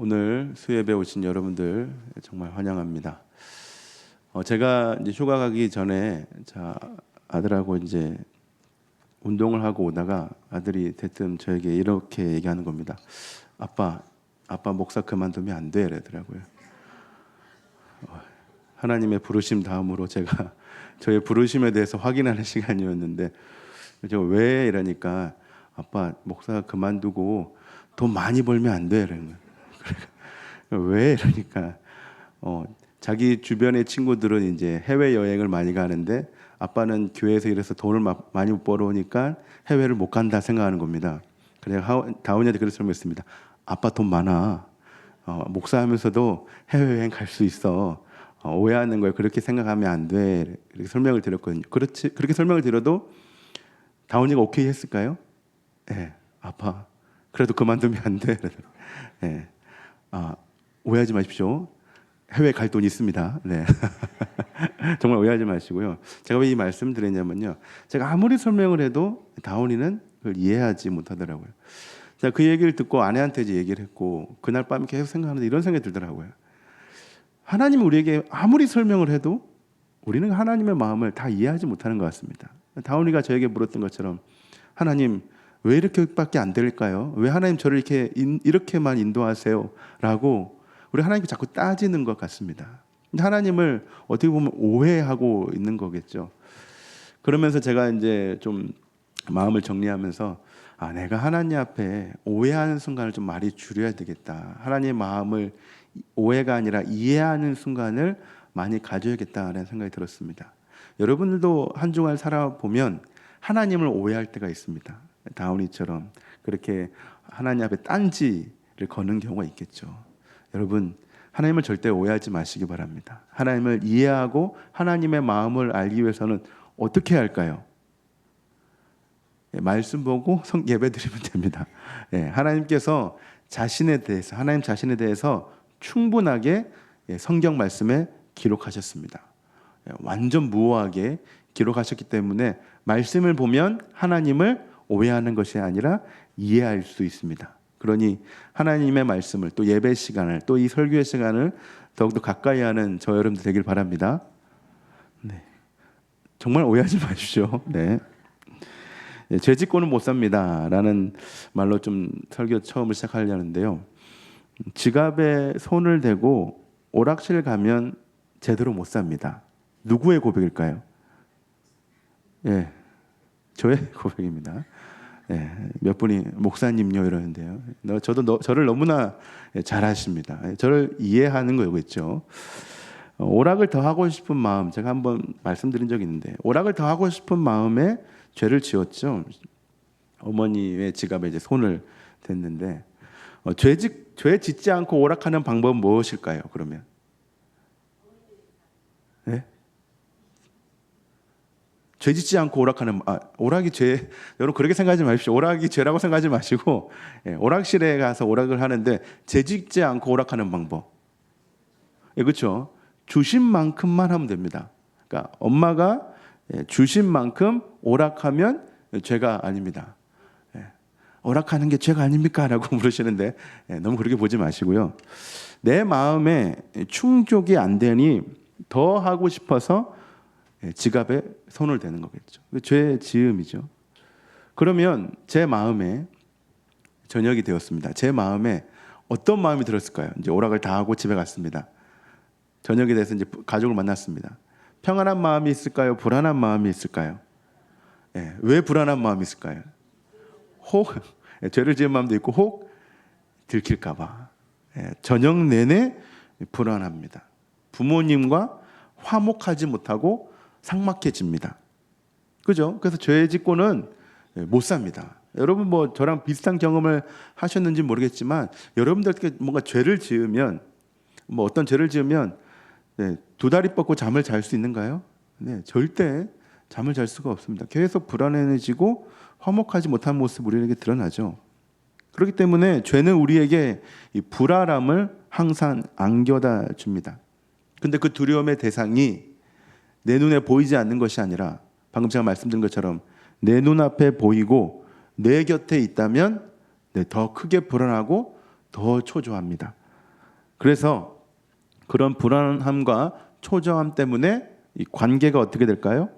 오늘 수예배 오신 여러분들 정말 환영합니다. 제가 이제 휴가 가기 전에 아들하고 이제 운동을 하고 오다가 아들이 대뜸 저에게 이렇게 얘기하는 겁니다. 아빠 목사 그만두면 안 돼, 이러더라고요. 하나님의 부르심 다음으로 제가 저의 부르심에 대해서 확인하는 시간이었는데, 제가 왜 이러니까 아빠 목사 그만두고 돈 많이 벌면 안 돼, 이러는 거예요. 왜 이러니까 자기 주변의 친구들은 이제 해외 여행을 많이 가는데 아빠는 교회에서 일해서 돈을 많이 못 벌어오니까 해외를 못 간다 생각하는 겁니다. 그래서 다운이한테 그렇게 설명했습니다. 아빠 돈 많아. 목사하면서도 해외여행 갈 수 있어. 오해하는 거예요. 그렇게 생각하면 안 돼. 이렇게 설명을 드렸거든요. 그렇게 설명을 드려도 다운이가 오케이 했을까요? 네. 아빠 그래도 그만두면 안 돼. 네. 오해하지 마십시오. 해외 갈 돈 있습니다. 네. 정말 오해하지 마시고요. 제가 왜 이 말씀 드리냐면요. 제가 아무리 설명을 해도 다운이는 그걸 이해하지 못하더라고요. 제가 그 얘기를 듣고 아내한테 이제 얘기를 했고 그날 밤에 계속 생각하는데 이런 생각이 들더라고요. 하나님이 우리에게 아무리 설명을 해도 우리는 하나님의 마음을 다 이해하지 못하는 것 같습니다. 다운이가 저에게 물었던 것처럼 하나님 왜 이렇게밖에 안 될까요? 왜 하나님 저를 이렇게만 인도하세요? 라고 우리 하나님께 자꾸 따지는 것 같습니다. 하나님을 어떻게 보면 오해하고 있는 거겠죠. 그러면서 제가 이제 좀 마음을 정리하면서 내가 하나님 앞에 오해하는 순간을 좀 많이 줄여야 되겠다. 하나님의 마음을 오해가 아니라 이해하는 순간을 많이 가져야겠다는 생각이 들었습니다. 여러분들도 한 주간 살아보면 하나님을 오해할 때가 있습니다. 다운이처럼 그렇게 하나님 앞에 딴지를 거는 경우가 있겠죠. 여러분 하나님을 절대 오해하지 마시기 바랍니다. 하나님을 이해하고 하나님의 마음을 알기 위해서는 어떻게 할까요? 말씀 보고 예배 드리면 됩니다. 하나님께서 하나님 자신에 대해서 충분하게 성경 말씀에 기록하셨습니다. 완전 무오하게 기록하셨기 때문에 말씀을 보면 하나님을 오해하는 것이 아니라 이해할 수 있습니다. 그러니 하나님의 말씀을 또 예배 시간을 또 이 설교의 시간을 더욱더 가까이 하는 저 여러분들 되길 바랍니다. 네. 정말 오해하지 마십시오. 네. 제 짓고는 못 삽니다 라는 말로 좀 설교 처음을 시작하려는데요. 지갑에 손을 대고 오락실 가면 제대로 못 삽니다. 누구의 고백일까요? 저의 고백입니다. 몇 분이 목사님요 이러는데요. 저를 너무나 잘 아십니다. 저를 이해하는 거겠죠. 오락을 더 하고 싶은 마음, 제가 한번 말씀드린 적이 있는데 오락을 더 하고 싶은 마음에 죄를 지었죠. 어머니의 지갑에 이제 손을 댔는데 죄 짓지 않고 오락하는 방법은 무엇일까요? 그러면 죄 짓지 않고 오락하는 오락이 죄, 여러분 그렇게 생각하지 마십시오. 오락이 죄라고 생각하지 마시고 오락실에 가서 오락을 하는데 죄 짓지 않고 오락하는 방법. 그렇죠? 주신 만큼만 하면 됩니다. 그러니까 엄마가 주신 만큼 오락하면 죄가 아닙니다. 오락하는 게 죄가 아닙니까? 라고 물으시는데 너무 그렇게 보지 마시고요. 내 마음에 충족이 안 되니 더 하고 싶어서 지갑에 손을 대는 거겠죠. 죄의 지음이죠. 그러면 제 마음에 저녁이 되었습니다. 제 마음에 어떤 마음이 들었을까요? 이제 오락을 다 하고 집에 갔습니다. 저녁이 돼서 이제 가족을 만났습니다. 평안한 마음이 있을까요? 불안한 마음이 있을까요? 왜 불안한 마음이 있을까요? 혹 죄를 지은 마음도 있고 혹 들킬까 봐. 저녁 내내 불안합니다. 부모님과 화목하지 못하고 삭막해집니다. 그죠? 그래서 죄 짓고는 못 삽니다. 여러분 뭐 저랑 비슷한 경험을 하셨는지 모르겠지만 여러분들께 뭔가 죄를 지으면 어떤 죄를 지으면 두 다리 뻗고 잠을 잘 수 있는가요? 절대 잠을 잘 수가 없습니다. 계속 불안해지고 화목하지 못한 모습 우리에게 드러나죠. 그렇기 때문에 죄는 우리에게 이 불안함을 항상 안겨다 줍니다. 근데 그 두려움의 대상이 내 눈에 보이지 않는 것이 아니라 방금 제가 말씀드린 것처럼 내 눈앞에 보이고 내 곁에 있다면 더 크게 불안하고 더 초조합니다. 그래서 그런 불안함과 초조함 때문에 이 관계가 어떻게 될까요?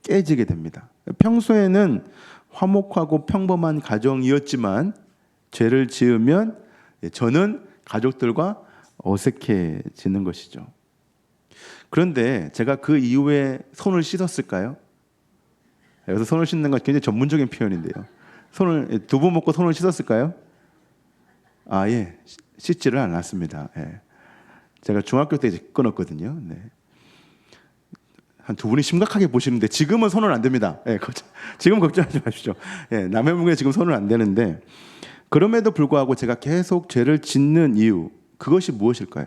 깨지게 됩니다. 평소에는 화목하고 평범한 가정이었지만 죄를 지으면 저는 가족들과 어색해지는 것이죠. 그런데 제가 그 이후에 손을 씻었을까요? 여기서 손을 씻는 건 굉장히 전문적인 표현인데요. 손을 두부 먹고 손을 씻었을까요? 예, 씻지를 않았습니다. 예. 제가 중학교 때 이제 끊었거든요. 네. 한 두 분이 심각하게 보시는데 지금은 손은 안 됩니다. 예, 지금 걱정하지 마십시오. 예, 남의 몸에 지금 손은 안 되는데 그럼에도 불구하고 제가 계속 죄를 짓는 이유 그것이 무엇일까요?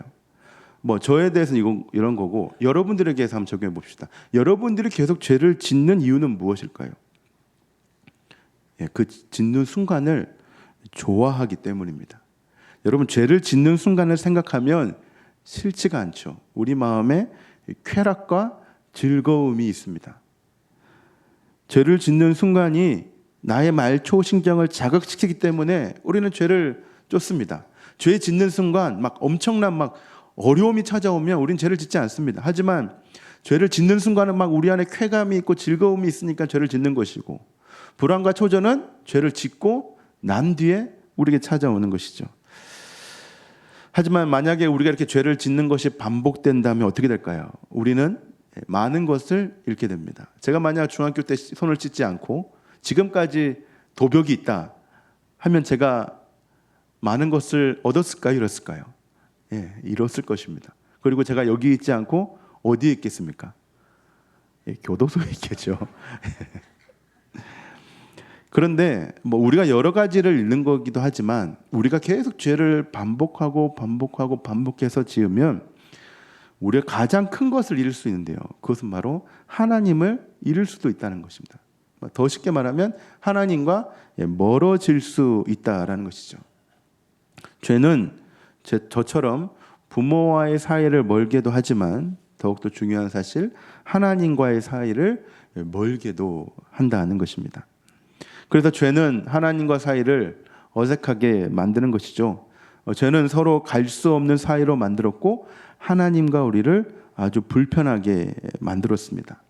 뭐 저에 대해서는 이런 거고 여러분들에게서 한번 적용해 봅시다. 여러분들이 계속 죄를 짓는 이유는 무엇일까요? 예, 그 짓는 순간을 좋아하기 때문입니다. 여러분 죄를 짓는 순간을 생각하면 싫지가 않죠. 우리 마음에 쾌락과 즐거움이 있습니다. 죄를 짓는 순간이 나의 말초 신경을 자극시키기 때문에 우리는 죄를 쫓습니다. 죄 짓는 순간 막 엄청난 막 어려움이 찾아오면 우리는 죄를 짓지 않습니다. 하지만 죄를 짓는 순간은 막 우리 안에 쾌감이 있고 즐거움이 있으니까 죄를 짓는 것이고 불안과 초조는 죄를 짓고 난 뒤에 우리에게 찾아오는 것이죠. 하지만 만약에 우리가 이렇게 죄를 짓는 것이 반복된다면 어떻게 될까요? 우리는 많은 것을 잃게 됩니다. 제가 만약 중학교 때 손을 씻지 않고 지금까지 도벽이 있다 하면 제가 많은 것을 얻었을까요? 잃었을까요? 예, 잃었을 것입니다. 그리고 제가 여기 있지 않고 어디에 있겠습니까? 예, 교도소에 있겠죠. 그런데 뭐 우리가 여러 가지를 잃는 거기도 하지만 우리가 계속 죄를 반복해서 지으면 우리가 가장 큰 것을 잃을 수 있는데요. 그것은 바로 하나님을 잃을 수도 있다는 것입니다. 더 쉽게 말하면 하나님과 멀어질 수 있다라는 것이죠. 죄는 저처럼 부모와의 사이를 멀게도 하지만 더욱더 중요한 사실 하나님과의 사이를 멀게도 한다는 것입니다. 그래서 죄는 하나님과 사이를 어색하게 만드는 것이죠. 죄는 서로 갈 수 없는 사이로 만들었고 하나님과 우리를 아주 불편하게 만들었습니다.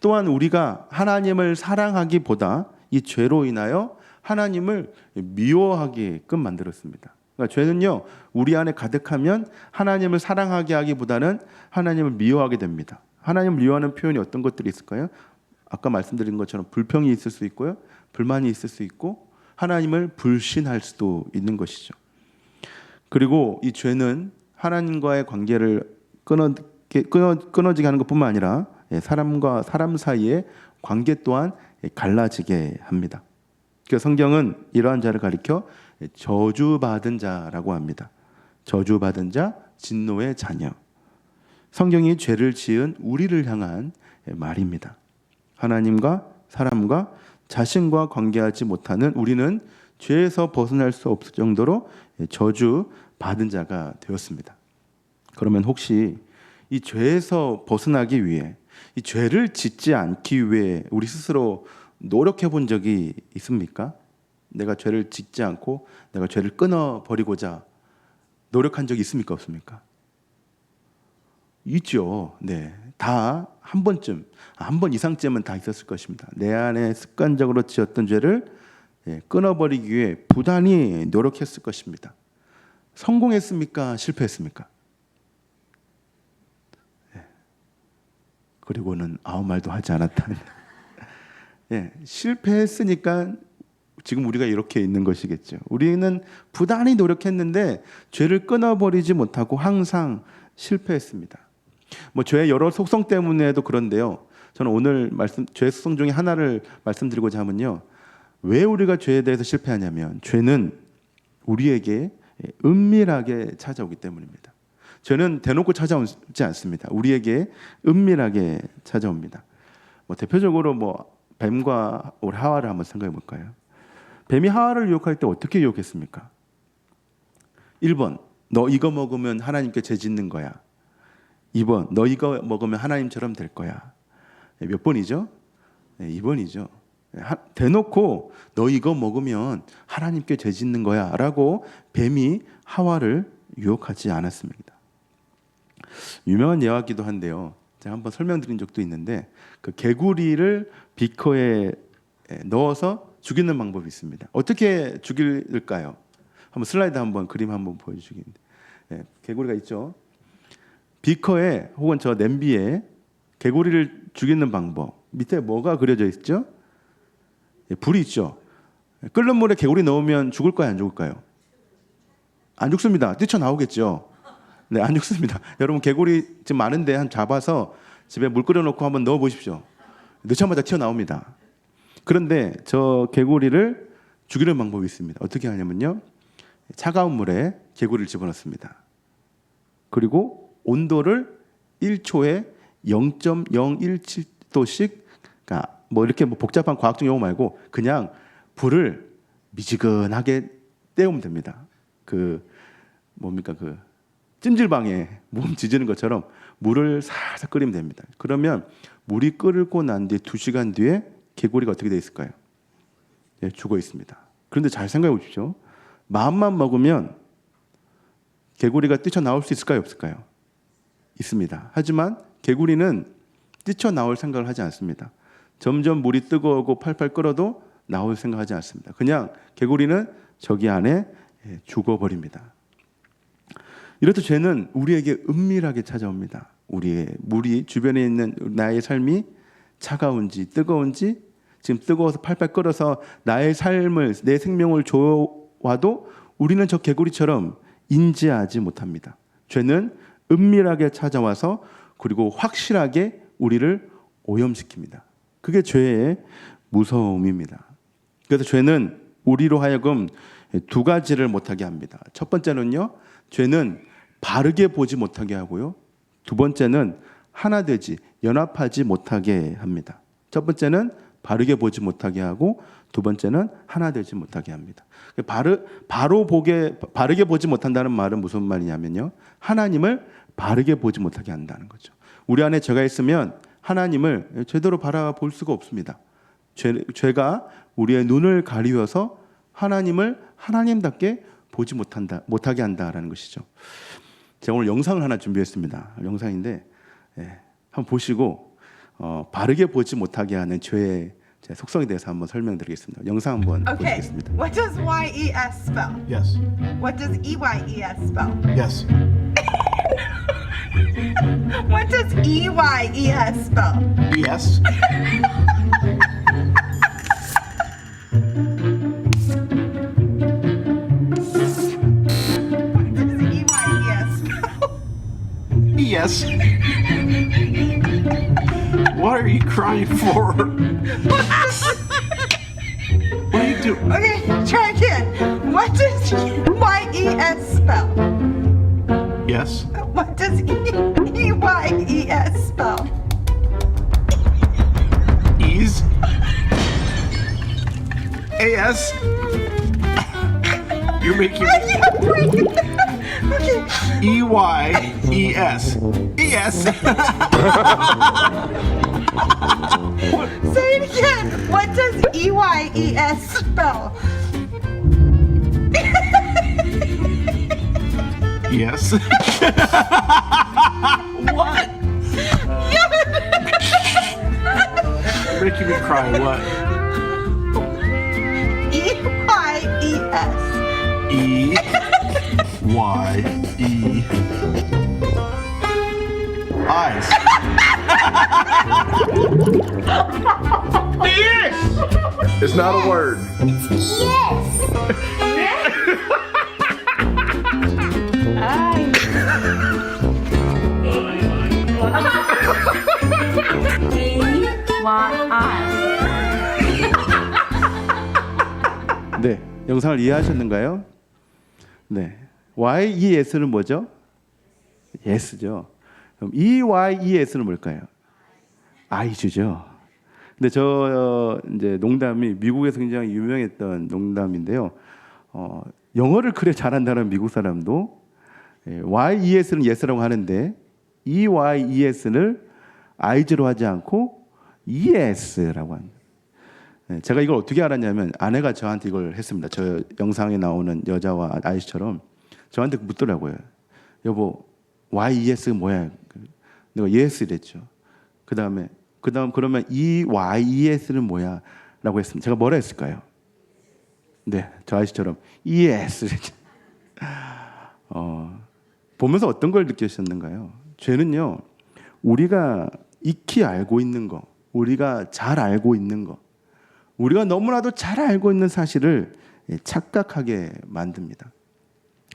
또한 우리가 하나님을 사랑하기보다 이 죄로 인하여 하나님을 미워하게끔 만들었습니다. 그러니까 죄는요 우리 안에 가득하면 하나님을 사랑하게 하기보다는 하나님을 미워하게 됩니다. 하나님을 미워하는 표현이 어떤 것들이 있을까요? 아까 말씀드린 것처럼 불평이 있을 수 있고요, 불만이 있을 수 있고 하나님을 불신할 수도 있는 것이죠. 그리고 이 죄는 하나님과의 관계를 끊어지게 하는 것뿐만 아니라 사람과 사람 사이의 관계 또한 갈라지게 합니다. 그래서 성경은 이러한 자를 가리켜 저주받은 자라고 합니다. 저주받은 자, 진노의 자녀. 성경이 죄를 지은 우리를 향한 말입니다. 하나님과 사람과 자신과 관계하지 못하는 우리는 죄에서 벗어날 수 없을 정도로 저주받은 자가 되었습니다. 그러면 혹시 이 죄에서 벗어나기 위해 이 죄를 짓지 않기 위해 우리 스스로 노력해 본 적이 있습니까? 내가 죄를 짓지 않고 내가 죄를 끊어버리고자 노력한 적이 있습니까? 없습니까? 있죠. 네, 다 한 번쯤, 한 번 이상쯤은 다 있었을 것입니다. 내 안에 습관적으로 지었던 죄를 끊어버리기 위해 부단히 노력했을 것입니다. 성공했습니까? 실패했습니까? 그리고는 아무 말도 하지 않았다는. 실패했으니까 지금 우리가 이렇게 있는 것이겠죠. 우리는 부단히 노력했는데 죄를 끊어버리지 못하고 항상 실패했습니다. 뭐 죄의 여러 속성 때문에도 그런데요. 저는 오늘 죄의 속성 중에 하나를 말씀드리고자 하면요. 왜 우리가 죄에 대해서 실패하냐면 죄는 우리에게 은밀하게 찾아오기 때문입니다. 죄는 대놓고 찾아오지 않습니다. 우리에게 은밀하게 찾아옵니다. 뭐 대표적으로 뭐 뱀과 우리 하와를 한번 생각해 볼까요? 뱀이 하와를 유혹할 때 어떻게 유혹했습니까? 1번, 너 이거 먹으면 하나님께 죄 짓는 거야. 2번, 너 이거 먹으면 하나님처럼 될 거야. 몇 번이죠? 2번이죠. 대놓고 너 이거 먹으면 하나님께 죄 짓는 거야 라고 뱀이 하와를 유혹하지 않았습니다. 유명한 예화기도 한데요. 제가 한번 설명드린 적도 있는데 그 개구리를 비커에 넣어서 죽이는 방법이 있습니다. 어떻게 죽일까요? 한번 슬라이드 한번 그림 한번 보여주시겠는데 개구리가 있죠. 비커에 혹은 저 냄비에 개구리를 죽이는 방법 밑에 뭐가 그려져 있죠? 불이 있죠. 끓는 물에 개구리 넣으면 죽을까요? 안 죽을까요? 안 죽습니다. 뛰쳐나오겠죠. 네, 안 죽습니다. 여러분 개구리 지금 많은데 한 잡아서 집에 물 끓여놓고 한번 넣어보십시오. 넣자마자 튀어나옵니다. 그런데 저 개구리를 죽이는 방법이 있습니다. 어떻게 하냐면요. 차가운 물에 개구리를 집어넣습니다. 그리고 온도를 1초에 0.017도씩, 그러니까 뭐 이렇게 뭐 복잡한 과학적 용어 말고 그냥 불을 미지근하게 때우면 됩니다. 그 뭡니까 그 찜질방에 몸 지지는 것처럼 물을 살살 끓이면 됩니다. 그러면 물이 끓고 난 뒤에 2시간 뒤에 개구리가 어떻게 돼 있을까요? 예, 죽어 있습니다. 그런데 잘 생각해 보십시오. 마음만 먹으면 개구리가 뛰쳐나올 수 있을까요? 없을까요? 있습니다. 하지만 개구리는 뛰쳐나올 생각을 하지 않습니다. 점점 물이 뜨거우고 팔팔 끓어도 나올 생각하지 않습니다. 그냥 개구리는 저기 안에 죽어버립니다. 이렇듯 죄는 우리에게 은밀하게 찾아옵니다. 우리 주변에 있는 나의 삶이 차가운지 뜨거운지, 지금 뜨거워서 팔팔 끓어서 나의 삶을, 내 생명을 줘와도 우리는 저 개구리처럼 인지하지 못합니다. 죄는 은밀하게 찾아와서 그리고 확실하게 우리를 오염시킵니다. 그게 죄의 무서움입니다. 그래서 죄는 우리로 하여금 2가지를 못하게 합니다. 첫 번째는요, 죄는 바르게 보지 못하게 하고요. 2번째는 하나 되지, 연합하지 못하게 합니다. 첫 번째는 바르게 보지 못하게 하고 2번째는 하나 되지 못하게 합니다. 바르게 보지 못한다는 말은 무슨 말이냐면요. 하나님을 바르게 보지 못하게 한다는 거죠. 우리 안에 죄가 있으면 하나님을 제대로 바라볼 수가 없습니다. 죄가 우리의 눈을 가리워서 하나님을 하나님답게 보지 못하게 한다라는 것이죠. 제가 오늘 영상을 하나 준비했습니다. 영상인데 한번 보시고 바르게 보지 못하게 하는 죄의 속성에 대해서 한번 설명드리겠습니다. 영상 한번 보시겠습니다. What does YES spell? Yes. What does EYES spell? Yes. What does EYES spell? Yes. What does EYES spell? Yes. What are you crying for? What are you doing? Okay, try again. What does YES spell? Yes. What does EYES spell? Ease. AS. You're making I can't breathe. Okay. EYES. ES. Say it again. What does EYES spell? Yes. What? You're making me cry. What? EYES. EYE. Eyes. It's not a word. 네, 영상을 이해하셨는가요? 네, YES는 뭐죠? Yes죠. 그럼 EYES는 뭘까요? I죠. 근데 저 이제 농담이 미국에서 굉장히 유명했던 농담인데요. 영어를 그래 잘한다는 미국 사람도 YES는 Yes라고 하는데 EYES를 I즈로 하지 않고 ES라고 합니다. 제가 이걸 어떻게 알았냐면 아내가 저한테 이걸 했습니다. 저 영상에 나오는 여자와 아이처럼 저한테 묻더라고요. 여보, YES 뭐야? 내가 yes 이랬죠. 그다음 그러면 이 YES는 뭐야? 라고 했습니다. 제가 뭐라 했을까요? 네, 저 아저씨처럼 yes 이랬죠. 보면서 어떤 걸 느끼셨는가요? 죄는요, 우리가 익히 알고 있는 거, 우리가 잘 알고 있는 거, 우리가 너무나도 잘 알고 있는 사실을 착각하게 만듭니다.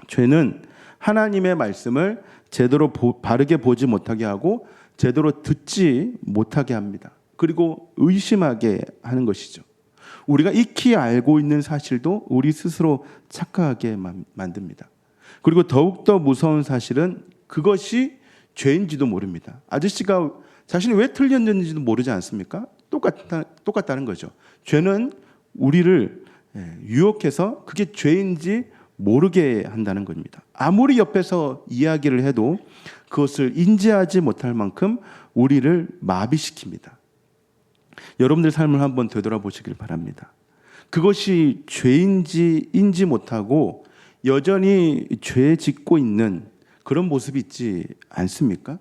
죄는 하나님의 말씀을 제대로 바르게 보지 못하게 하고 제대로 듣지 못하게 합니다. 그리고 의심하게 하는 것이죠. 우리가 익히 알고 있는 사실도 우리 스스로 착각하게 만듭니다. 그리고 더욱더 무서운 사실은 그것이 죄인지도 모릅니다. 아저씨가 자신이 왜 틀렸는지도 모르지 않습니까? 똑같다는 거죠. 죄는 우리를 유혹해서 그게 죄인지 모르게 한다는 겁니다. 아무리 옆에서 이야기를 해도 그것을 인지하지 못할 만큼 우리를 마비시킵니다. 여러분들 삶을 한번 되돌아보시길 바랍니다. 그것이 죄인지 인지 못하고 여전히 죄 짓고 있는 그런 모습이 있지 않습니까?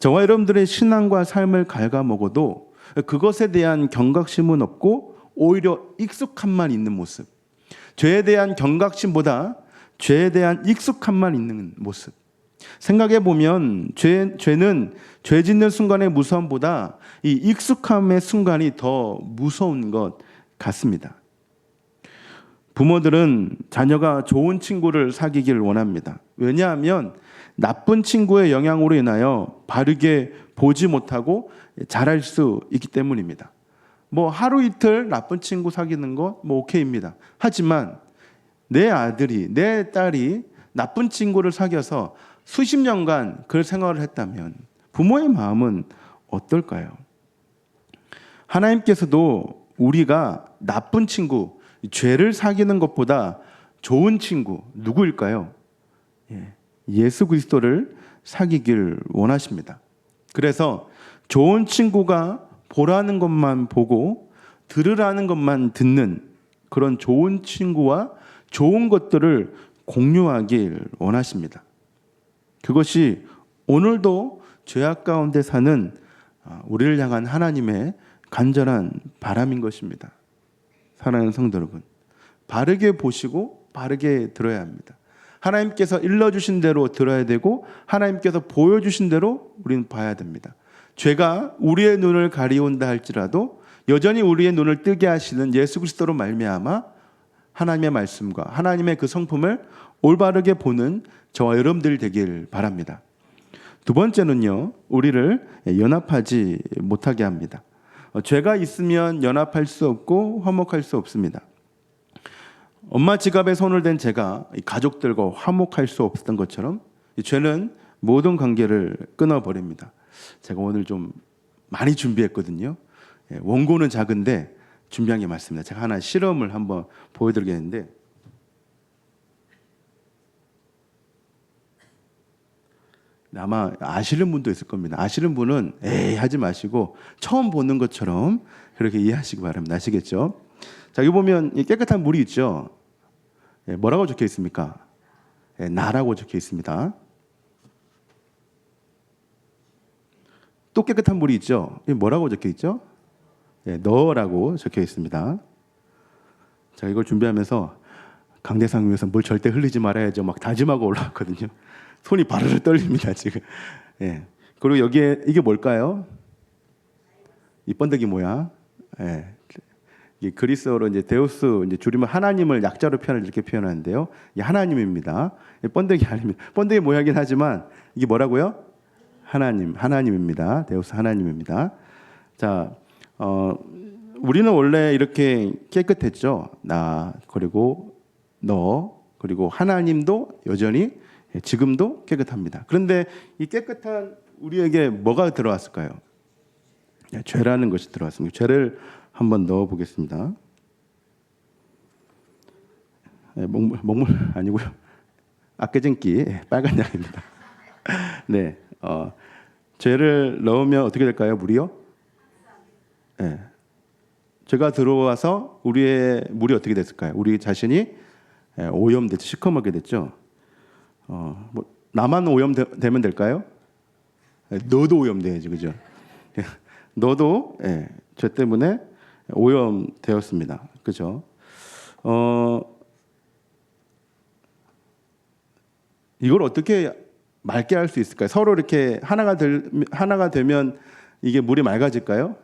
저와 여러분들의 신앙과 삶을 갉아먹어도 그것에 대한 경각심은 없고 오히려 익숙함만 있는 모습. 죄에 대한 경각심보다 죄에 대한 익숙함만 있는 모습. 생각해 보면 죄는 죄 짓는 순간의 무서움보다 이 익숙함의 순간이 더 무서운 것 같습니다. 부모들은 자녀가 좋은 친구를 사귀기를 원합니다. 왜냐하면 나쁜 친구의 영향으로 인하여 바르게 보지 못하고 자랄 수 있기 때문입니다. 뭐 하루 이틀 나쁜 친구 사귀는 거 뭐 오케이입니다. 하지만 내 아들이 내 딸이 나쁜 친구를 사귀어서 수십 년간 그 생활을 했다면 부모의 마음은 어떨까요? 하나님께서도 우리가 나쁜 친구, 죄를 사귀는 것보다 좋은 친구 누구일까요? 예수 그리스도를 사귀길 원하십니다. 그래서 좋은 친구가 보라는 것만 보고 들으라는 것만 듣는 그런 좋은 친구와 좋은 것들을 공유하길 원하십니다. 그것이 오늘도 죄악 가운데 사는 우리를 향한 하나님의 간절한 바람인 것입니다. 사랑하는 성도 여러분, 바르게 보시고 바르게 들어야 합니다. 하나님께서 일러주신 대로 들어야 되고 하나님께서 보여주신 대로 우리는 봐야 됩니다. 죄가 우리의 눈을 가리운다 할지라도 여전히 우리의 눈을 뜨게 하시는 예수 그리스도로 말미암아 하나님의 말씀과 하나님의 그 성품을 올바르게 보는 저와 여러분들 되길 바랍니다. 두 번째는요, 우리를 연합하지 못하게 합니다. 죄가 있으면 연합할 수 없고 화목할 수 없습니다. 엄마 지갑에 손을 댄 제가 가족들과 화목할 수 없었던 것처럼 죄는 모든 관계를 끊어버립니다. 제가 오늘 좀 많이 준비했거든요. 원고는 작은데 준비한 게 많습니다. 제가 하나 실험을 한번 보여드리겠는데, 아마 아시는 분도 있을 겁니다. 아시는 분은 에이 하지 마시고 처음 보는 것처럼 그렇게 이해하시기 바랍니다. 아시겠죠? 자, 여기 보면 깨끗한 물이 있죠. 뭐라고 적혀 있습니까? 나라고 적혀 있습니다. 또 깨끗한 물이 있죠. 뭐라고 적혀 있죠? 너라고 적혀 있습니다. 자, 이걸 준비하면서 강대상 위에서 뭘 절대 흘리지 말아야죠. 막 다짐하고 올라왔거든요. 손이 바르르 떨립니다 지금. 그리고 여기에 이게 뭘까요? 이 번데기 모양. 이 그리스어로 이제 데우스 이제 줄이면 하나님을 약자로 표현을 이렇게 표현하는데요. 이게 하나님입니다. 번데기 아닙니다. 번데기 모양이긴 하지만 이게 뭐라고요? 하나님입니다. 데우스 하나님입니다. 자, 우리는 원래 이렇게 깨끗했죠. 나 그리고 너 그리고 하나님도 여전히 지금도 깨끗합니다. 그런데 이 깨끗한 우리에게 뭐가 들어왔을까요? 죄라는 것이 들어왔습니다. 죄를 한번 넣어 보겠습니다. 먹물 아니고요. 아껴진기 빨간 양입니다. 네, 죄를 넣으면 어떻게 될까요? 물이요? 죄가 들어와서 우리의 물이 어떻게 됐을까요? 우리 자신이 오염됐죠. 시커멓게 됐죠. 뭐 나만 오염되면 될까요? 너도 오염돼야지, 그죠? 너도 죄 때문에 오염되었습니다, 그죠? 이걸 어떻게 맑게 할 수 있을까요? 서로 이렇게 하나가 되면 이게 물이 맑아질까요?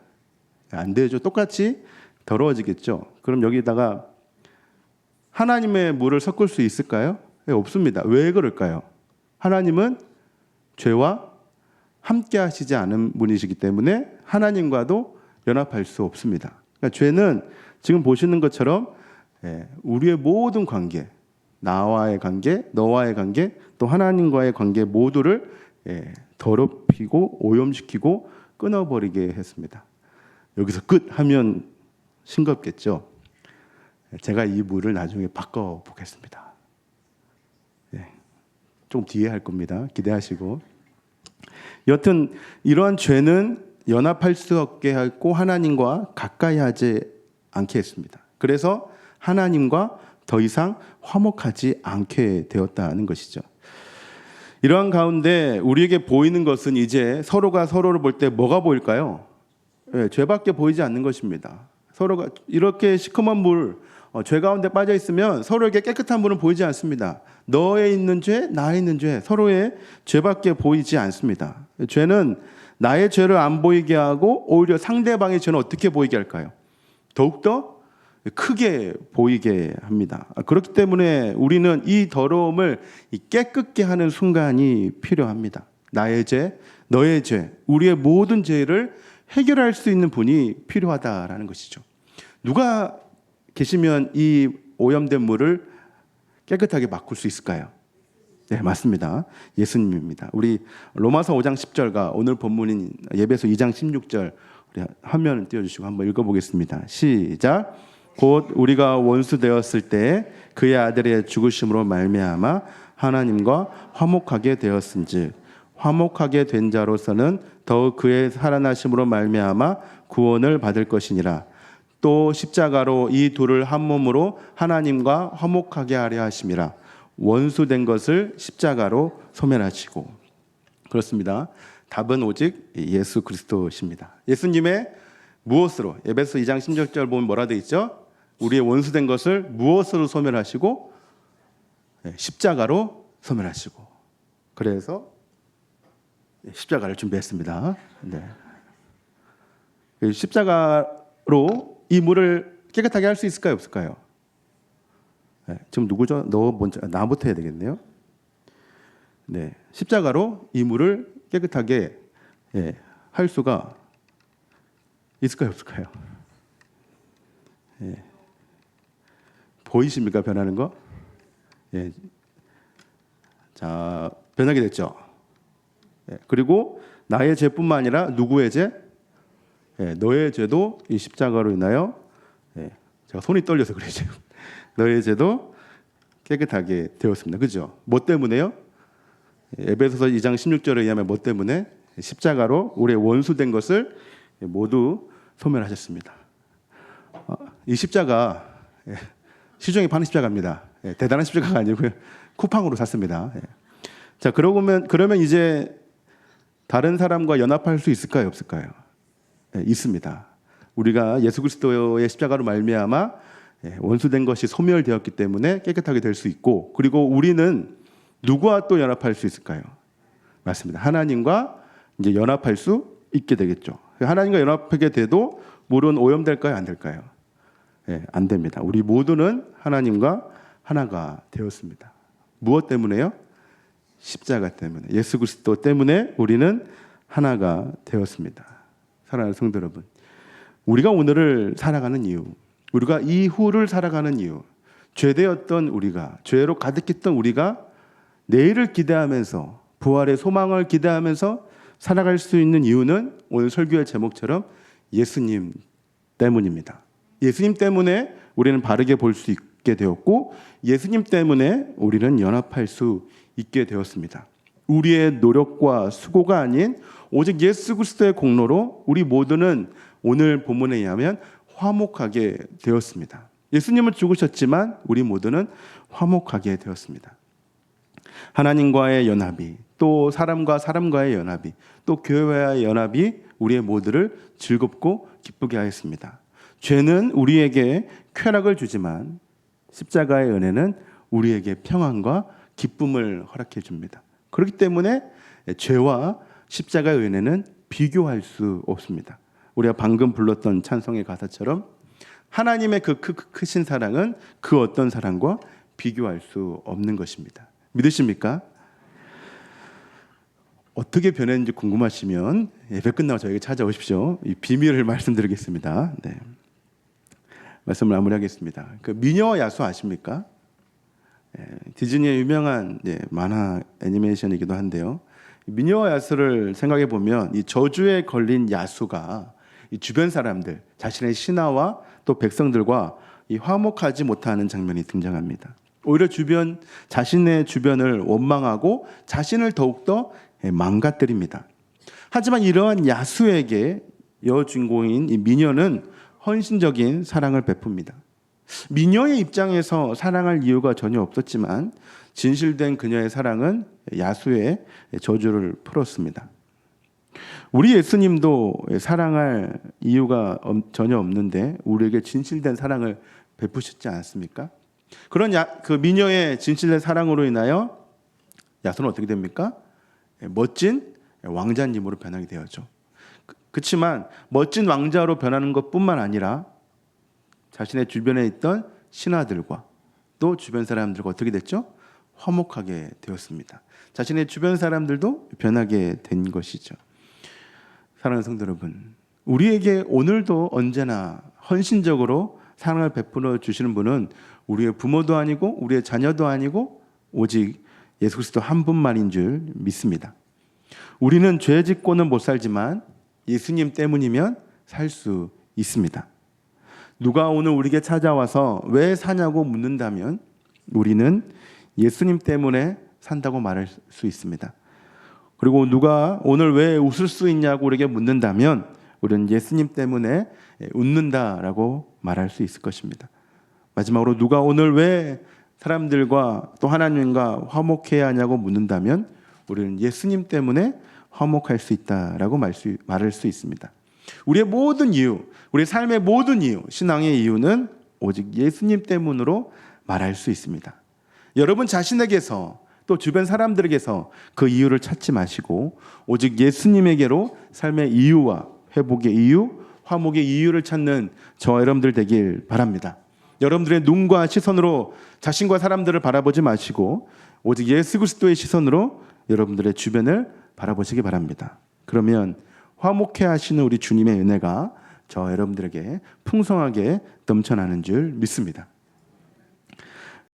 안 되죠. 똑같이 더러워지겠죠. 그럼 여기다가 하나님의 물을 섞을 수 있을까요? 없습니다. 왜 그럴까요? 하나님은 죄와 함께 하시지 않은 분이시기 때문에 하나님과도 연합할 수 없습니다. 그러니까 죄는 지금 보시는 것처럼 우리의 모든 관계, 나와의 관계, 너와의 관계, 또 하나님과의 관계 모두를 더럽히고 오염시키고 끊어버리게 했습니다. 여기서 끝 하면 싱겁겠죠. 제가 이 물을 나중에 바꿔보겠습니다. 좀 뒤에 할 겁니다. 기대하시고. 여튼 이러한 죄는 연합할 수 없게 하고 하나님과 가까이 하지 않게 했습니다. 그래서 하나님과 더 이상 화목하지 않게 되었다는 것이죠. 이러한 가운데 우리에게 보이는 것은 이제 서로가 서로를 볼 때 뭐가 보일까요? 죄밖에 보이지 않는 것입니다. 서로가 이렇게 시커먼 물, 죄 가운데 빠져 있으면 서로에게 깨끗한 물은 보이지 않습니다. 너에 있는 죄, 나에 있는 죄, 서로의 죄밖에 보이지 않습니다. 죄는 나의 죄를 안 보이게 하고 오히려 상대방의 죄는 어떻게 보이게 할까요? 더욱더 크게 보이게 합니다. 그렇기 때문에 우리는 이 더러움을 깨끗게 하는 순간이 필요합니다. 나의 죄, 너의 죄, 우리의 모든 죄를 해결할 수 있는 분이 필요하다라는 것이죠. 누가 계시면 이 오염된 물을 깨끗하게 바꿀 수 있을까요? 네, 맞습니다. 예수님입니다. 우리 로마서 5장 10절과 오늘 본문인 예배서 2장 16절 우리 화면을 띄워주시고 한번 읽어보겠습니다. 시작. 곧 우리가 원수 되었을 때 그의 아들의 죽으심으로 말미암아 하나님과 화목하게 되었은즉 화목하게 된 자로서는 더욱 그의 살아나심으로 말미암아 구원을 받을 것이니라. 또 십자가로 이 둘을 한 몸으로 하나님과 화목하게 하려 하심이라. 원수된 것을 십자가로 소멸하시고. 그렇습니다. 답은 오직 예수 그리스도십니다. 예수님의 무엇으로? 에베소 2장 16절 보면 뭐라 되어 있죠? 우리의 원수된 것을 무엇으로 소멸하시고? 십자가로 소멸하시고. 그래서 십자가를 준비했습니다. 네. 십자가로 이 물을 깨끗하게 할 수 있을까요? 없을까요? 지금 누구죠? 너 먼저, 나부터 해야 되겠네요. 네, 십자가로 이 물을 깨끗하게 할 수가 있을까요? 없을까요? 보이십니까? 변하는 거? 자, 변하게 됐죠. 그리고 나의 죄뿐만 아니라 누구의 죄? 너의 죄도 이 십자가로 인하여 제가 손이 떨려서 그래요. 너의 죄도 깨끗하게 되었습니다. 그죠? 뭐 때문에요? 에베소서 2장 16절에 의하면 뭐 때문에? 십자가로 우리의 원수된 것을 모두 소멸하셨습니다. 이 십자가 시중에 파는 십자가입니다. 대단한 십자가가 아니고요. 쿠팡으로 샀습니다. 자, 그러면 이제 다른 사람과 연합할 수 있을까요? 없을까요? 있습니다. 우리가 예수 그리스도의 십자가로 말미암아 원수된 것이 소멸되었기 때문에 깨끗하게 될 수 있고, 그리고 우리는 누구와 또 연합할 수 있을까요? 맞습니다. 하나님과 이제 연합할 수 있게 되겠죠. 하나님과 연합하게 돼도 물은 오염될까요? 안 될까요? 안 됩니다. 우리 모두는 하나님과 하나가 되었습니다. 무엇 때문에요? 십자가 때문에, 예수 그리스도 때문에 우리는 하나가 되었습니다. 사랑하는 성도 여러분, 우리가 오늘을 살아가는 이유, 우리가 이후를 살아가는 이유, 죄되었던 우리가, 죄로 가득했던 우리가 내일을 기대하면서, 부활의 소망을 기대하면서 살아갈 수 있는 이유는 오늘 설교의 제목처럼 예수님 때문입니다. 예수님 때문에 우리는 바르게 볼 수 있게 되었고, 예수님 때문에 우리는 연합할 수 있게 되었습니다. 우리의 노력과 수고가 아닌 오직 예수 그리스도의 공로로 우리 모두는 오늘 본문에 의하면 화목하게 되었습니다. 예수님은 죽으셨지만 우리 모두는 화목하게 되었습니다. 하나님과의 연합이, 또 사람과 사람과의 연합이, 또 교회와의 연합이 우리의 모두를 즐겁고 기쁘게 하였습니다. 죄는 우리에게 쾌락을 주지만 십자가의 은혜는 우리에게 평안과 기쁨을 허락해 줍니다. 그렇기 때문에 죄와 십자가의 은혜는 비교할 수 없습니다. 우리가 방금 불렀던 찬송의 가사처럼 하나님의 그 크신 사랑은 그 어떤 사랑과 비교할 수 없는 것입니다. 믿으십니까? 어떻게 변했는지 궁금하시면 예배 끝나고 저에게 찾아오십시오. 이 비밀을 말씀드리겠습니다. 네. 말씀을 마무리하겠습니다. 그 미녀와 야수 아십니까? 디즈니의 유명한 만화 애니메이션이기도 한데요. 미녀와 야수를 생각해 보면 이 저주에 걸린 야수가 이 주변 사람들, 자신의 신하와 또 백성들과 이 화목하지 못하는 장면이 등장합니다. 오히려 자신의 주변을 원망하고 자신을 더욱더 망가뜨립니다. 하지만 이러한 야수에게 여주인공인 이 미녀는 헌신적인 사랑을 베풉니다. 미녀의 입장에서 사랑할 이유가 전혀 없었지만 진실된 그녀의 사랑은 야수의 저주를 풀었습니다. 우리 예수님도 사랑할 이유가 전혀 없는데 우리에게 진실된 사랑을 베푸셨지 않았습니까? 그런 그 미녀의 진실된 사랑으로 인하여 야수는 어떻게 됩니까? 멋진 왕자님으로 변하게 되었죠. 그렇지만 멋진 왕자로 변하는 것뿐만 아니라 자신의 주변에 있던 신하들과 또 주변 사람들과 어떻게 됐죠? 화목하게 되었습니다. 자신의 주변 사람들도 변하게 된 것이죠. 사랑하는 성도 여러분, 우리에게 오늘도 언제나 헌신적으로 사랑을 베풀어 주시는 분은 우리의 부모도 아니고 우리의 자녀도 아니고 오직 예수 그리스도 한 분만인 줄 믿습니다. 우리는 죄 짓고는 못 살지만 예수님 때문이면 살 수 있습니다. 누가 오늘 우리에게 찾아와서 왜 사냐고 묻는다면 우리는 예수님 때문에 산다고 말할 수 있습니다. 그리고 누가 오늘 왜 웃을 수 있냐고 우리에게 묻는다면 우리는 예수님 때문에 웃는다라고 말할 수 있을 것입니다. 마지막으로 누가 오늘 왜 사람들과 또 하나님과 화목해야 하냐고 묻는다면 우리는 예수님 때문에 화목할 수 있다라고 말할 수 있습니다. 우리의 모든 이유, 우리 삶의 모든 이유, 신앙의 이유는 오직 예수님 때문으로 말할 수 있습니다. 여러분 자신에게서 또 주변 사람들에게서 그 이유를 찾지 마시고 오직 예수님에게로 삶의 이유와 회복의 이유, 화목의 이유를 찾는 저와 여러분들 되길 바랍니다. 여러분들의 눈과 시선으로 자신과 사람들을 바라보지 마시고 오직 예수 그리스도의 시선으로 여러분들의 주변을 바라보시기 바랍니다. 그러면 화목해 하시는 우리 주님의 은혜가 저와 여러분들에게 풍성하게 넘쳐나는 줄 믿습니다.